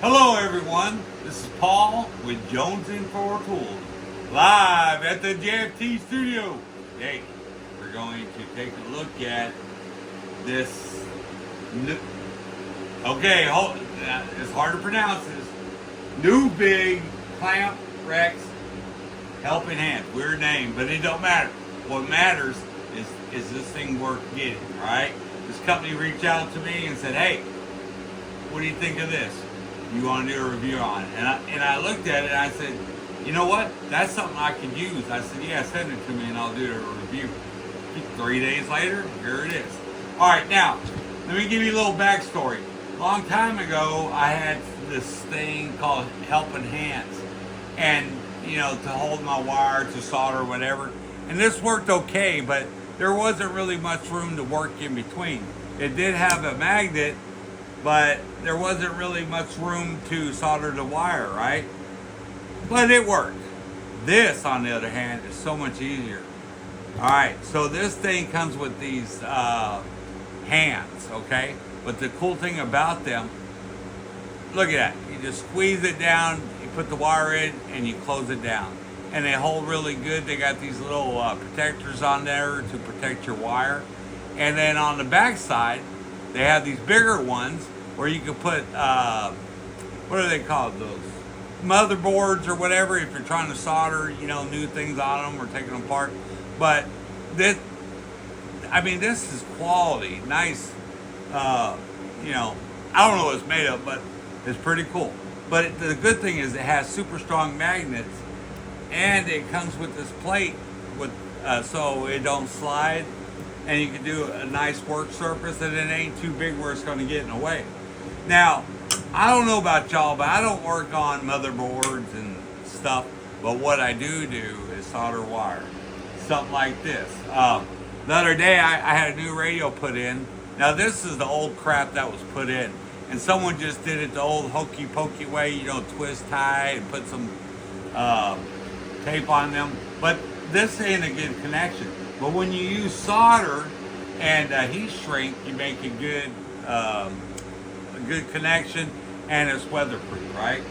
Hello everyone, this is Paul with jonesingfortools, live at the JFT studio. Today, we're going to take a look at this new, it's hard to pronounce this, NOEVSBIG ClampRex helping hand. Weird name, but it don't matter. What matters is this thing worth getting, right? This company reached out to me and said, hey, what do you think of this? You want to do a review on it? And I looked at it and I said, you know what? That's something I could use. I said, yeah, send it to me and I'll do a review. 3 days later, here it is. All right, now, let me give you a little backstory. A long time ago, I had this thing called helping hands. And, you know, to hold my wire, to solder, whatever. And this worked okay, but there wasn't really much room to work in between. It did have a magnet, but there wasn't really much room to solder the wire, right? But it worked. This, on the other hand, is so much easier. All right, so this thing comes with these hands, okay? But the cool thing about them, look at that. You just squeeze it down, you put the wire in, and you close it down. And they hold really good. They got these little protectors on there to protect your wire. And then on the back side, they have these bigger ones where you can put, what are they called, those? Motherboards or whatever, if you're trying to solder, you know, new things on them or taking them apart. But this, I mean, this is quality, nice, you know, I don't know what it's made of, but it's pretty cool. But the good thing is it has super strong magnets, and it comes with this plate with so it don't slide, and you can do a nice work surface, and it ain't too big where it's going to get in the way. Now, I don't know about y'all, but I don't work on motherboards and stuff, but what I do is solder wire. Something like this. The other day, I had a new radio put in. Now, this is the old crap that was put in, and someone just did it the old hokey pokey way, you know, twist tie and put some tape on them. But this ain't a good connection. But when you use solder and heat shrink, you make a good connection, and it's weatherproof, right?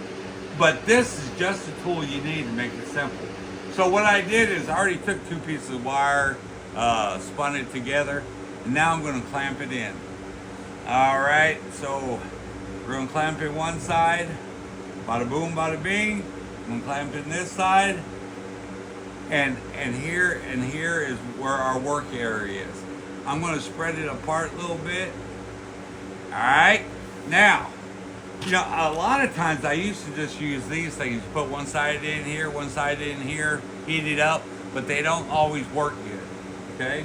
But this is just the tool you need to make it simple. So what I did is I already took 2 pieces of wire, spun it together, and now I'm going to clamp it in. All right, so we're going to clamp it one side, bada boom, bada bing. I'm going to clamp it in this side, and here is where our work area is. I'm going to spread it apart a little bit. All right, now, you know, a lot of times I used to just use these things. Put one side in here, one side in here, heat it up, but they don't always work good, okay?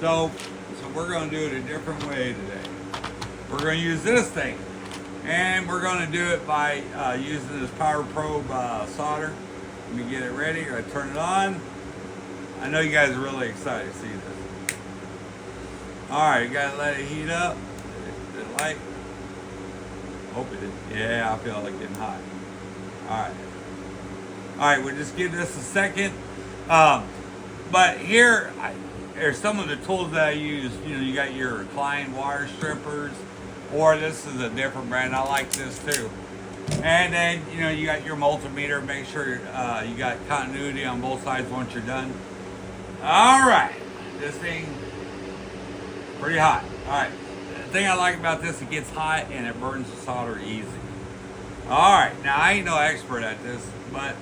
So we're going to do it a different way today. We're going to use this thing, and we're going to do it by using this power probe solder. Let me get it ready, or I turn it on. I know you guys are really excited to see this. All right, you got to let it heat up. Did it light? Hope it did. Yeah, I feel like getting hot. All right, we'll just give this a second. But here, there's some of the tools that I use. You know, you got your Klein wire strippers, or this is a different brand. I like this too. And then, you know, you got your multimeter. Make sure you got continuity on both sides once you're done. All right, this thing pretty hot. All right. The thing I like about this, it gets hot and it burns the solder easy. All right, now I ain't no expert at this, but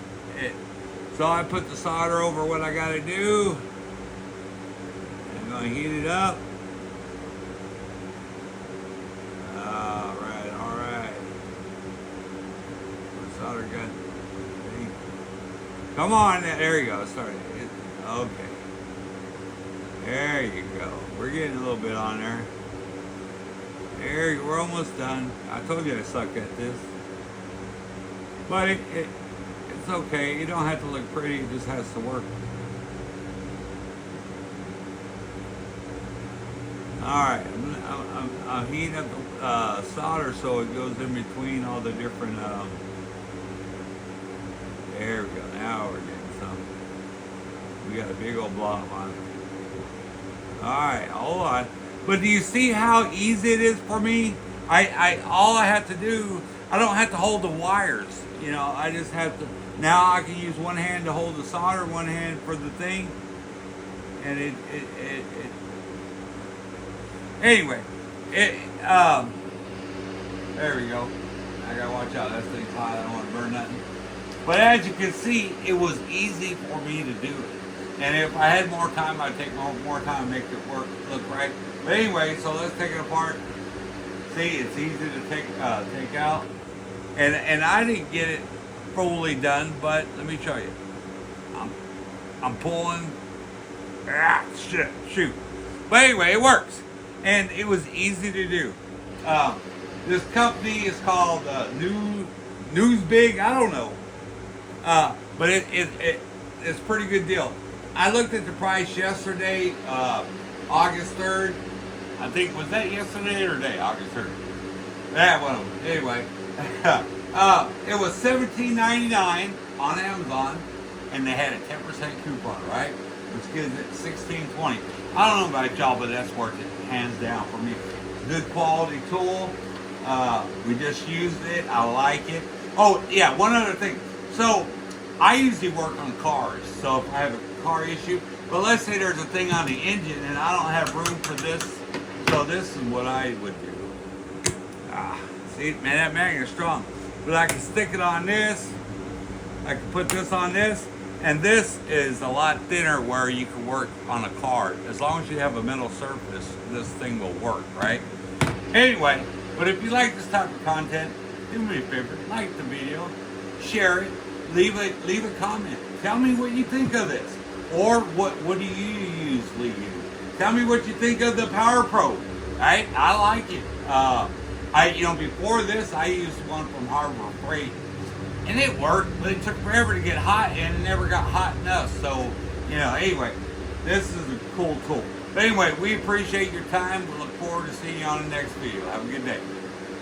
so I put the solder over what I got to do. I'm going to heat it up. All right. The solder gun. Come on, there you go. Sorry. Okay. There you go. We're getting a little bit on there. There, we're almost done. I told you I suck at this. But it's okay. You don't have to look pretty. It just has to work. Alright, I'm heating up the solder so it goes in between all the different, there we go. Now we're getting some. We got a big old blob on it. Alright, hold on. But do you see how easy it is for me? All I have to do I don't have to hold the wires. You know, I just have to. Now I can use one hand to hold the solder, one hand for the thing, and it anyway, there we go. I gotta watch out. That thing's hot. I don't want to burn nothing. But as you can see, it was easy for me to do it. And if I had more time, I'd take more time to make it look right. But anyway, so let's take it apart. See, it's easy to take out. And I didn't get it fully done, but let me show you. I'm pulling. Shoot. But anyway, it works. And it was easy to do. This company is called NOEVSBIG. I don't know. But it's a pretty good deal. I looked at the price yesterday, August 3rd. I think, was that yesterday or today? August 3rd. That one. Anyway, it was $17.99 on Amazon, and they had a 10% coupon, right? Which gives it $16.20. I don't know about y'all, but that's worth it, hands down for me. Good quality tool. We just used it. I like it. Oh, yeah, one other thing. So, I usually work on cars. So, if I have a car issue, but let's say there's a thing on the engine and I don't have room for this. So, this is what I would do. See, man, that magnet is strong. But I can stick it on this. I can put this on this. And this is a lot thinner where you can work on a car. As long as you have a metal surface, this thing will work, right? Anyway, but if you like this type of content, do me a favor, like the video, share it, leave a comment. Tell me what you think of this. Or what do you usually use? Tell me what you think of the Power Pro. Right? I like it. Before this, I used one from Harbor Freight. And it worked, but it took forever to get hot, and it never got hot enough. So, anyway, this is a cool tool. But anyway, we appreciate your time. We look forward to seeing you on the next video. Have a good day.